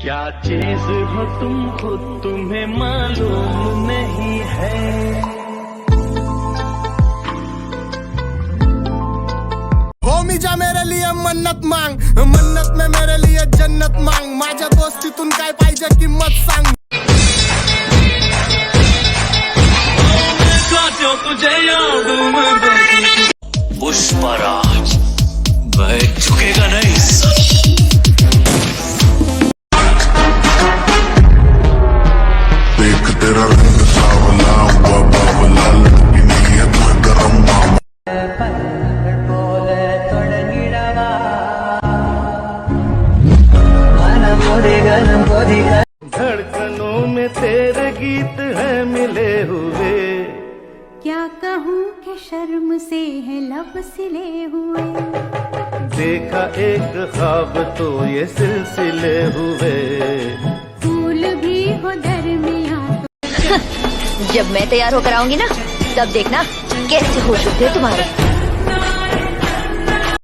क्या चीज हो तुम खुद तुम्हें मालूम नहीं है। जा मेरे लिए मन्नत मांग, मन्नत में मेरे लिए जन्नत मांग, माझ्या दोस्तीतून काय पाहिजे किंमत सांग। तुझे याद पुष्पराज मैं झुकेगा नहीं। देख तेरा रंग सावला हुआ बावला, लड़की नीयत में गरम मामा। धड़कनों में तेरे गीत है मिले हुए। क्या कहूँ कि शर्म से है लब सिले हुए। देखा एक ख्वाब तो ये सिलसिले हुए। फूल भी हो दरमियां जब मैं तैयार होकर आऊंगी ना, तब देखना कैसे होश उठते तुम्हारे।